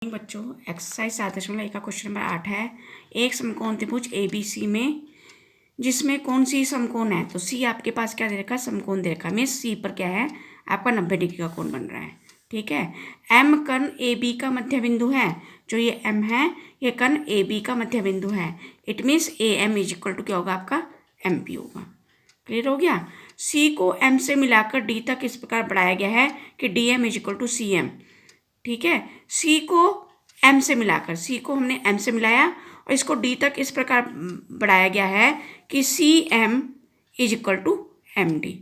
बच्चों एक्सरसाइज 7.1 का question number 8 है। एक समकोण त्रिभुज ABC में जिसमें कौन सी समकोण है, तो सी आपके पास क्या दे रखा है, समकोण दे रखा है। मीन्स सी पर क्या है आपका 90 डिग्री का कोण बन रहा है। ठीक है, एम कर्ण AB का मध्य बिंदु है। जो ये एम है ये कर्ण AB का मध्य बिंदु है। It means AM is equal to क्या होगा आपका MP होगा। क्लियर हो गया। सी को एम से मिलाकर डी तक इस प्रकार बढ़ाया गया है कि DM is equal to CM। ठीक है, सी को एम से मिलाकर, सी को हमने एम से मिलाया और इसको डी तक इस प्रकार बढ़ाया गया है कि CM is equal to MD।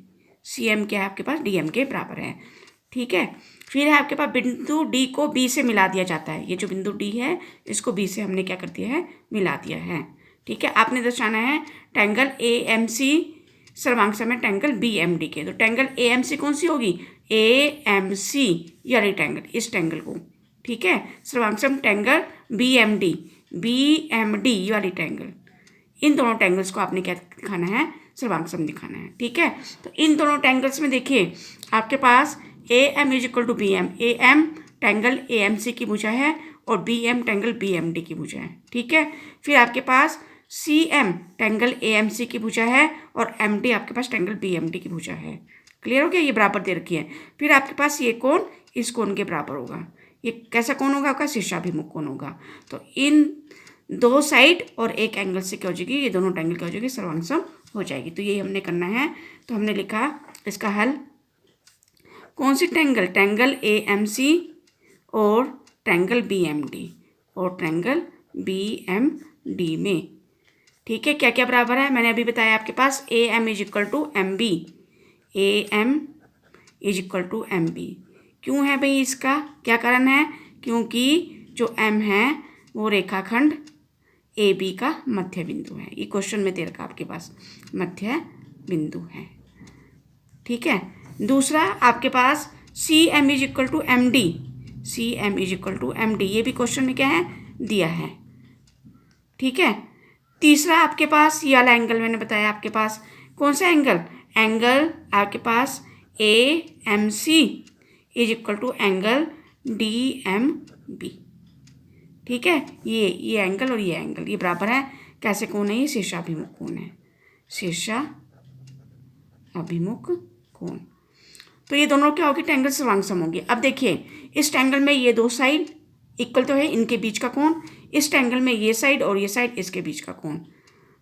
CM क्या है आपके पास DM के बराबर है। ठीक है, फिर है आपके पास बिंदु डी को बी से मिला दिया जाता है। ये जो बिंदु डी है इसको बी से हमने क्या कर दिया है, मिला दिया है। ठीक है, आपने दर्शाना है ट्रायंगल AMC सर्वांग में ट्रायंगल BMD के। तो ट्रायंगल AMC कौन सी होगी, AMC या रेक्टेंगल, इस ट्रायंगल को। ठीक है, सर्वांग ट्रायंगल BMD वाली ट्रायंगल, इन दोनों ट्रायंगल्स को आपने क्या दिखाना है, सर्वांग दिखाना है। ठीक है, तो इन दोनों ट्रायंगल्स में देखिए आपके पास AM is equal to BM, AM triangle AMC की भुजा है और BM ट्रायंगल BMD की भुजा है। ठीक है, फिर आपके पास CM ट्रायंगल AMC की भुजा है और MD आपके पास ट्रायंगल BMD की भुजा है। क्लियर हो गया, ये बराबर दे रखी है। फिर आपके पास ये कोण इस कोण के बराबर होगा। ये कैसा कोण होगा आपका, शीर्षाभिमुख कोण होगा। तो इन दो साइड और एक एंगल से क्या हो जाएगी, ये दोनों ट्रायंगल क्या हो जाएगी, सर्वांग हो जाएगी। तो ये हमने करना है। तो हमने लिखा इसका हल, कौन सी ट्रायंगल, ट्रायंगल AMC और ट्रायंगल BMD और ट्रायंगल BMD में। ठीक है, क्या क्या बराबर है मैंने अभी बताया आपके पास, AM is equal to MB, AM is equal to MB। क्यों है भाई, इसका क्या कारण है, क्योंकि जो M है वो रेखाखंड AB का मध्य बिंदु है। ये क्वेश्चन में दे रखा आपके पास मध्य बिंदु है। ठीक है, दूसरा आपके पास CM is equal to MD, CM is equal to MD, ये भी क्वेश्चन में क्या है, दिया है। ठीक है, तीसरा आपके पास ये वाला एंगल मैंने बताया आपके पास, कौन सा एंगल, एंगल आपके पास AMC is equal to angle DMB। ठीक है, ये एंगल और ये एंगल ये बराबर है। कैसे कोण है, ये शीर्षाभिमुख कोण है, शीर्षाभिमुख कोण। तो ये दोनों क्या होगी, ट्रायंगल सर्वांग सम होगी। अब देखिए इस ट्रायंगल में ये दो साइड इक्वल तो है, इनके बीच का कोण, इस ट्रायंगल में ये साइड और ये साइड इसके बीच का कोण।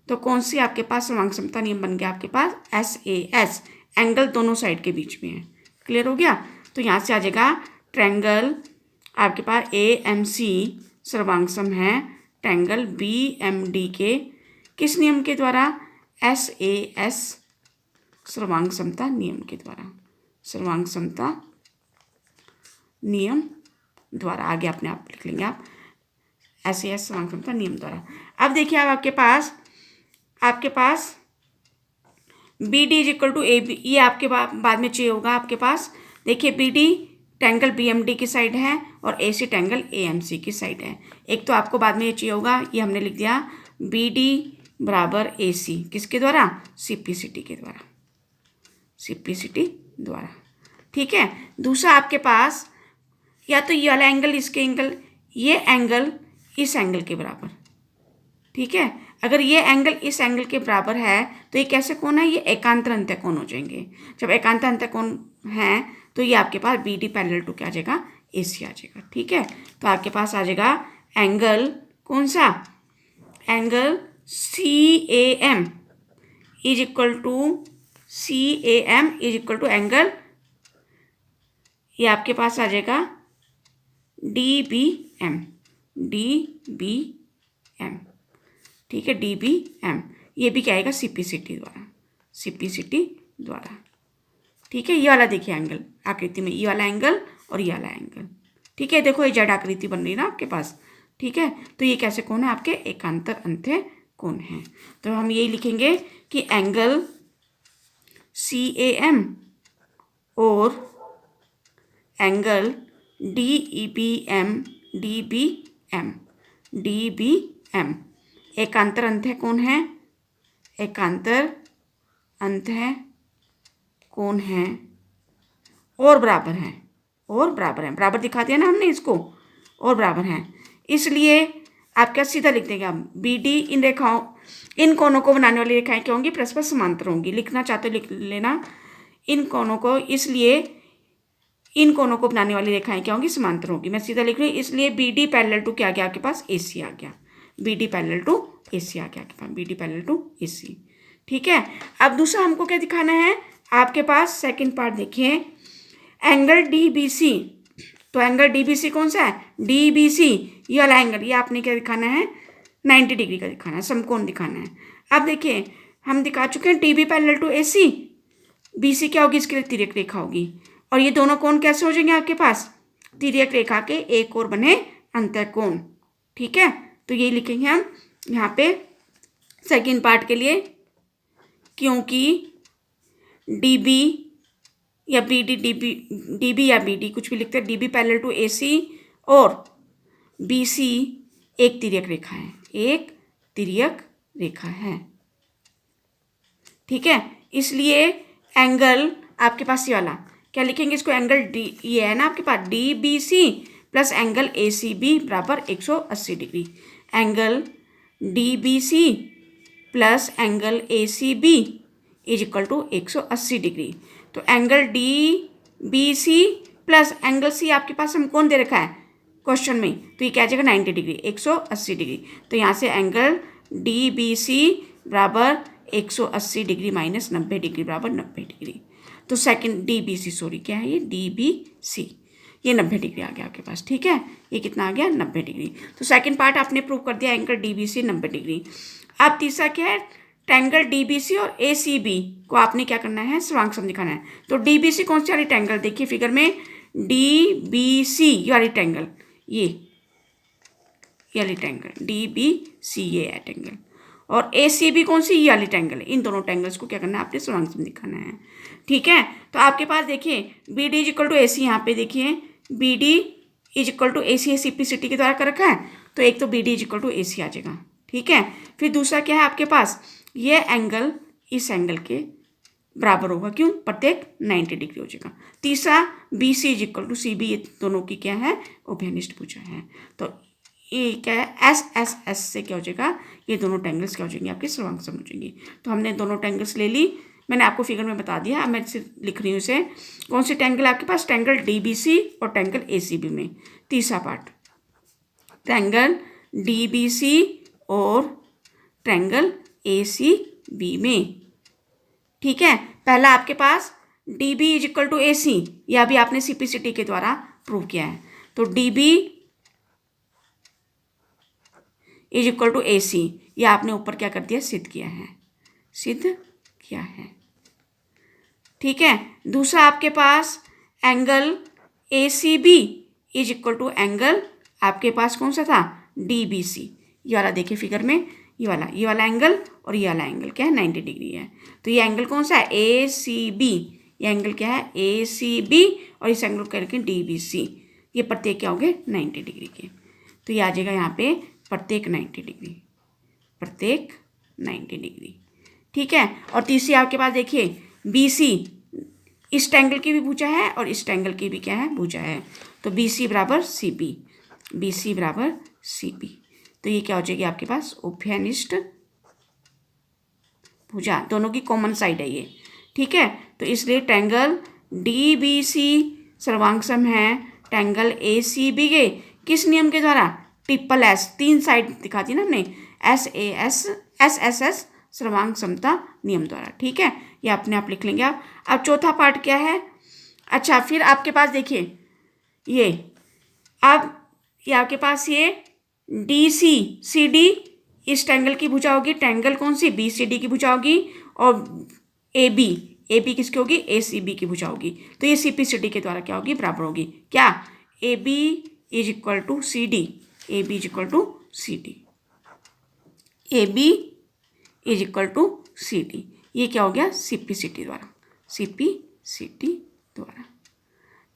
तो कौन सी आपके पास सर्वांग समता नियम बन गया आपके पास, SAS, एंगल दोनों साइड के बीच में है। क्लियर हो गया। तो यहाँ से आ जाएगा ट्रायंगल आपके पास AMC सर्वांग सम है ट्रायंगल BMD के किस नियम के द्वारा, SAS सर्वांग समता नियम के द्वारा, सर्वांग समता नियम द्वारा। आगे अपने आप लिख लेंगे आप, SAS सर्वांग समता नियम द्वारा। अब देखिए अब आपके पास BD is equal to AB, ये आपके बाद में चाहिए होगा आपके पास। देखिए BD ट्रायंगल BMD की साइड है और AC ट्रायंगल AMC की साइड है। एक तो आपको बाद में ये चाहिए होगा, ये हमने लिख दिया BD बराबर AC, किसके द्वारा, CPCT के द्वारा, CPCT द्वारा। ठीक है, दूसरा आपके पास या तो ये वाला एंगल इसके एंगल, ये एंगल इस एंगल के बराबर। ठीक है, अगर ये एंगल इस एंगल के बराबर है तो ये कैसे कोण है, ये एकांतर अंत्य कोण हो जाएंगे। जब एकांतर अंत्य कोण है तो ये आपके पास BD पैरेलल टू क्या आ जाएगा, AC आ जाएगा। ठीक है, तो आपके पास आ जाएगा एंगल कौन सा, angle CAM is equal to, CAM is equal to angle, ये आपके पास आ जाएगा DBM, DBM। ठीक है, DBM, ये भी क्या आएगा, CPCT द्वारा, CPCT द्वारा। ठीक है, ये वाला देखिए एंगल आकृति में, ये वाला एंगल और ये वाला एंगल। ठीक है, देखो ये जेड आकृति बन रही है ना आपके पास। ठीक है, तो ये कैसे कोण है, आपके एकांतर अंत्य कोण है। तो हम यही लिखेंगे कि एंगल CAM और एंगल DBM एकांतर अंत्य कोण है, एकांतर अंत्य कोण है और बराबर है, और बराबर है, बराबर दिखा दिया ना हमने इसको। और बराबर हैं, इसलिए आप क्या सीधा लिख देंगे आप बी डी इन कोनों को बनाने वाली रेखाएं क्या होंगी, परस्पर समांतर होंगी। लिखना चाहते हो लिख लेना इन कोनों को, इसलिए इन कोनों को बनाने वाली रेखाएं क्या होंगी, समांतर होंगी। मैं सीधा लिख रही हूँ, इसलिए बी डी पैरेलल टू क्या आ गया आपके पास, ए सी आ गया। B D parallel to A C आ गया आपके पास, B D parallel to A सी। ठीक है, अब दूसरा हमको क्या दिखाना है आपके पास, सेकंड पार्ट देखिए, एंगल डी बी सी। तो एंगल डी बी सी कौन सा है, डी बी सी, ये वाला एंगल, ये आपने क्या दिखाना है, 90 डिग्री का दिखाना है, समकोण दिखाना है। अब देखिए हम दिखा चुके हैं D B parallel to A C, B C क्या होगी, इसके लिए तिर्यक रेखा होगी। और ये दोनों कोण कैसे हो जाएंगे आपके पास, तिर्यक रेखा के एक और बने अंतःकोण। ठीक है, तो ये लिखेंगे हम यहाँ पे सेकंड पार्ट के लिए, क्योंकि डी बी या बी डी, डी बी या बी डी कुछ भी लिखते हैं, D B parallel to A सी और बी सी एक तिर्यक रेखा है, एक तिर्यक रेखा है। ठीक है, इसलिए एंगल आपके पास ये वाला क्या लिखेंगे, इसको एंगल डी, ये है ना आपके पास D B C plus angle A C B बराबर 180 degree. Angle D B C plus angle A C B is equal to 180 degree. तो angle D B C plus angle C आपके पास हम कौन दे रखा है क्वेश्चन में, तो ये क्या आ जाएगा 90 डिग्री, 180 डिग्री। तो यहाँ से एंगल डी बी सी बराबर 180 डिग्री माइनस 90 डिग्री बराबर 90 डिग्री। तो second D B C, sorry क्या है ये, डी बी सी, ये 90 डिग्री आ गया आपके पास। ठीक है, ये कितना आ गया 90 डिग्री। तो सेकंड पार्ट आपने प्रूव कर दिया, angle D B C 90 degree. अब तीसरा क्या है, ट्रायंगल डी बी सी और ए सी बी को आपने क्या करना है, सर्वांग सम दिखाना है। तो डी बी सी कौन सी वाली ट्रायंगल, देखिए फिगर में डी बी सी ये वाली ट्रायंगल, ये वाली ट्रायंगल डी बी सी ये है ट्रायंगल, और ए सी बी कौन सी, ये वाली ट्रायंगल है। इन दोनों ट्रायंगल्स को क्या करना है आपने सर्वांग सम दिखाना है। ठीक है, तो आपके पास देखिए B D is equal to A C, यहाँ पे देखिए B D is equal to A C simplicity के द्वारा कर रखा है, तो एक तो B D is equal to A C आ जाएगा। ठीक है, फिर दूसरा क्या है आपके पास, ये एंगल इस एंगल के बराबर होगा, क्यों, प्रत्येक 90 डिग्री हो जाएगा। तीसरा B C is equal to C B, ये दोनों की क्या है, उभयनिष्ठ भुजा है। तो ये क्या है, एस एस एस से क्या हो जाएगा, ये दोनों ट्रायंगल्स क्या हो जाएंगे आपके सर्वांग सम हो जाएंगी। तो हमने दोनों ट्रायंगल्स ले ली, मैंने आपको फिगर में बता दिया। अब मैं इसे लिख रही हूँ इसे, कौन सी ट्रायंगल आपके पास, ट्रायंगल डी बी सी और ट्रायंगल ए सी बी में। तीसरा part triangle D B C और ट्रायंगल ए सी बी में। ठीक है, पहला आपके पास D B is equal to A C, यह भी आपने सिंप्लिसिटी के द्वारा प्रूव किया है। तो D B is equal to A C, यह आपने ऊपर क्या कर दिया, सिद्ध किया है, सिद्ध किया है। ठीक है, दूसरा आपके पास angle A C B is equal to angle आपके पास कौन सा था, डी बी सी, ये वाला देखिए फिगर में, ये वाला एंगल और ये वाला एंगल क्या है 90 डिग्री है। तो ये एंगल कौन सा है, ए सी बी, ये एंगल क्या है ए सी बी, और इस एंगल को क्या लिखें डी बी सी, ये प्रत्येक क्या हो गए 90 डिग्री के। तो ये आ जाएगा यहाँ पे प्रत्येक 90 डिग्री, प्रत्येक 90 डिग्री। ठीक है, और तीसरी आपके पास देखिए बी सी, इस ट्रायंगल की भी भुजा है और इस ट्रायंगल की भी क्या है, भुजा है। तो बी सी बराबर सी बी, बी सी बराबर सी बी, तो ये क्या हो जाएगी आपके पास, उभयनिष्ठ भुजा, दोनों की कॉमन साइड है ये। ठीक है, तो इसलिए ट्रायंगल डी बी सी सर्वांग सम है ट्रायंगल ए सी बी के किस नियम के द्वारा, ट्रिपल एस, तीन साइड दिखा दी ना हमने, S A S S S S सर्वांग समता नियम द्वारा। ठीक है, ये अपने आप लिख लेंगे आप। अब चौथा पार्ट क्या है, अच्छा फिर आपके पास देखिए ये, अब ये आपके पास ये डी सी सी डी इस ट्रायंगल की भुजा होगी, ट्रायंगल कौन सी, बी सी डी की भुजा होगी, और ए बी किसकी होगी, ए सी बी की भुजा होगी। तो ये सी पी सी डी के द्वारा क्या होगी, बराबर होगी, क्या, A B is equal to C D, A B is equal to C D, A B is equal to C D, ये क्या हो गया, सी पी सी टी द्वारा, सी पी सी टी द्वारा।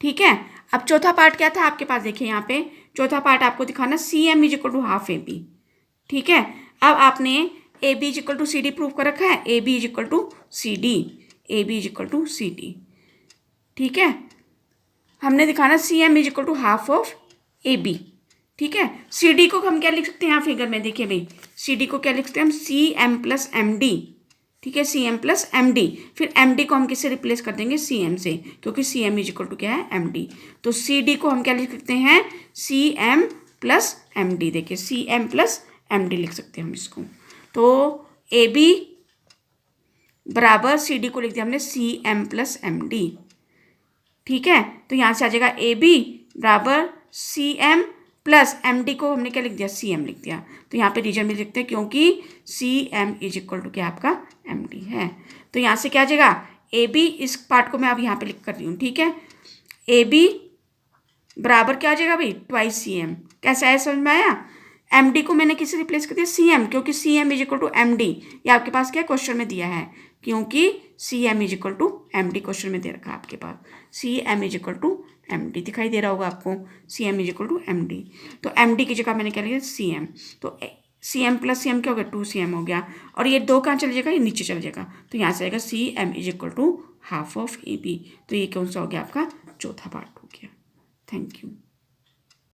ठीक है, अब चौथा पार्ट क्या था आपके पास, देखिए यहाँ पे चौथा पार्ट आपको दिखाना C M is equal to half A B. ठीक है, अब आपने A B is equal to C D prove कर रखा है, A B is equal to C D, A B is equal to C D. ठीक है, हमने दिखाना C M is equal to half of A B, ठीक है। C D को हम क्या लिख सकते हैं यहाँ फिगर में, देखिए भाई सी डी को क्या लिख सकते हैं हम, C M plus M D. ठीक है, C M plus M D. फिर एम डी को हम किससे रिप्लेस कर देंगे, सी एम से, क्योंकि C M is equal to क्या है, एम डी। तो सी डी को हम क्या लिख सकते हैं, C M plus M D. देखिए C M plus M D लिख सकते हैं हम इसको। तो ए बी बराबर सी डी को लिख दिया हमने C M plus M D. ठीक है, तो यहाँ से आ जाएगा ए बी बराबर C M plus M D को हमने क्या लिख दिया, सी एम लिख दिया। तो यहाँ पे रीजन में लिखते हैं क्योंकि C M is equal to क्या आपका एम डी है। तो यहाँ से क्या आ जाएगा, ए बी, इस पार्ट को मैं अब यहाँ पे लिख कर रही हूँ। ठीक है, ए बी बराबर क्या आ जाएगा भाई, ट्वाइस सी एम। कैसा है, समझ में आया। एम डी को मैंने किससे रिप्लेस कर दिया, सी एम, क्योंकि C M is equal to M D. ये आपके पास क्या क्वेश्चन में दिया है, क्योंकि C M is equal to M D question में दे रखा है आपके पास। C M is equal to M D दिखाई दे रहा होगा आपको, C M is equal to M D. तो एम डी की जगह मैंने क्या लिखा, सी एम। तो C M plus C M क्या हो गया, टू सी एम हो गया। और ये दो कहाँ चले जाएगा, ये नीचे चल जाएगा। तो यहाँ से आएगा C M is equal to half of A B. तो ये कौन सा हो गया आपका, चौथा पार्ट हो गया। Thank you.